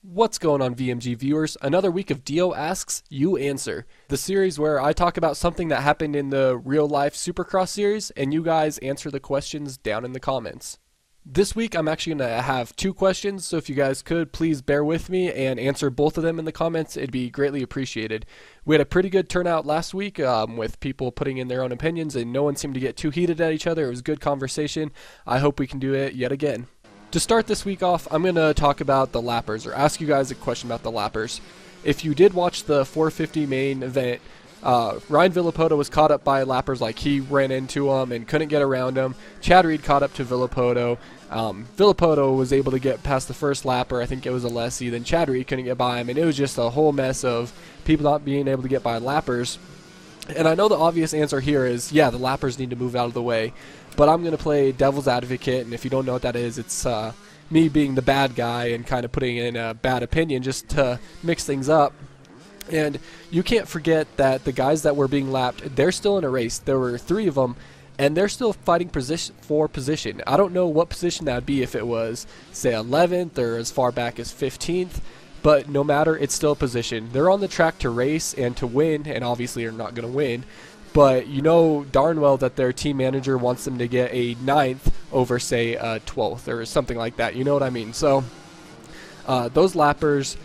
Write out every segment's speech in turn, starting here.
What's going on, VMG viewers? Another week of DeeO Asks, You Answer, the series where I talk about something that happened in the real-life Supercross series, and you guys answer the questions down in the comments. This week, I'm actually going to have 2 questions, so if you guys could, please bear with me and answer both of them in the comments. It'd be greatly appreciated. We had a pretty good turnout last week with people putting in their own opinions, and no one seemed to get too heated at each other. It was a good conversation. I hope we can do it yet again. To start this week off, I'm going to talk about the lappers, or ask you guys a question about the lappers. If you did watch the 450 main event, Ryan Villopoto was caught up by lappers. Like, he ran into him and couldn't get around him. Chad Reed caught up to Villopoto. Villopoto was able to get past the first lapper. I think it was Alessi. Then Chad Reed couldn't get by him, and it was just a whole mess of people not being able to get by lappers. And I know the obvious answer here is, yeah, the lappers need to move out of the way. But I'm going to play devil's advocate, and if you don't know what that is, it's me being the bad guy and kind of putting in a bad opinion just to mix things up. And you can't forget that the guys that were being lapped, they're still in a race. There were 3 of them, and they're still fighting for position. I don't know what position that would be if it was, say, 11th or as far back as 15th. But no matter, it's still a position. They're on the track to race and to win, and obviously are not going to win. But you know darn well that their team manager wants them to get a 9th over, say, a 12th or something like that. You know what I mean? So those lappers,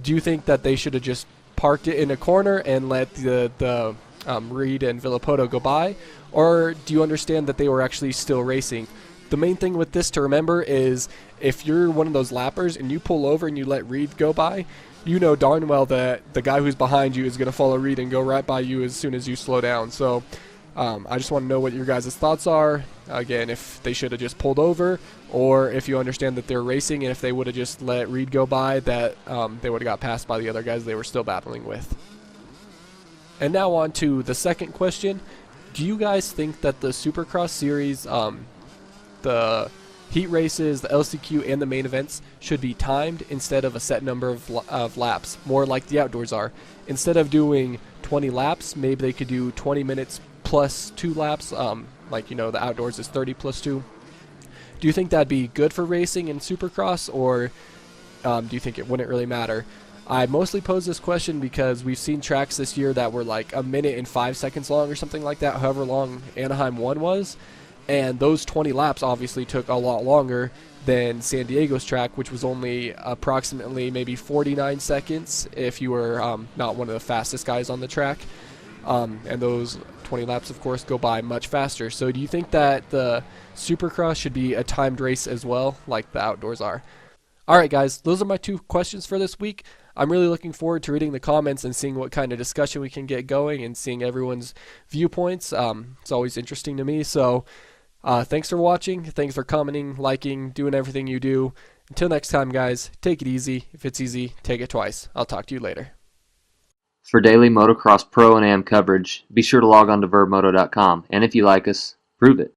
do you think that they should have just parked it in a corner and let the Reed and Villopoto go by? Or do you understand that they were actually still racing? The main thing with this to remember is if you're one of those lappers and you pull over and you let Reed go by, you know darn well that the guy who's behind you is going to follow Reed and go right by you as soon as you slow down. So I just want to know what your guys' thoughts are. Again, if they should have just pulled over, or if you understand that they're racing, and if they would have just let Reed go by, that they would have got passed by the other guys they were still battling with. And now on to the second question. Do you guys think that the Supercross series, the heat races, the LCQ, and the main events should be timed instead of a set number of laps, more like the outdoors are? Instead of doing 20 laps, maybe they could do 20 minutes plus 2 laps, like, you know, the outdoors is 30 plus 2. Do you think that'd be good for racing in Supercross, or do you think it wouldn't really matter? I mostly pose this question because we've seen tracks this year that were like 1 minute and 5 seconds long or something like that, however long Anaheim 1 was. And those 20 laps obviously took a lot longer than San Diego's track, which was only approximately maybe 49 seconds if you were not one of the fastest guys on the track. And those 20 laps, of course, go by much faster. So do you think that the Supercross should be a timed race as well, like the outdoors are? All right, guys, those are my 2 questions for this week. I'm really looking forward to reading the comments and seeing what kind of discussion we can get going and seeing everyone's viewpoints. It's always interesting to me. So thanks for watching. Thanks for commenting, liking, doing everything you do. Until next time, guys, take it easy. If it's easy, take it twice. I'll talk to you later. For daily motocross pro and am coverage, be sure to log on to vurbmoto.com. And if you like us, prove it.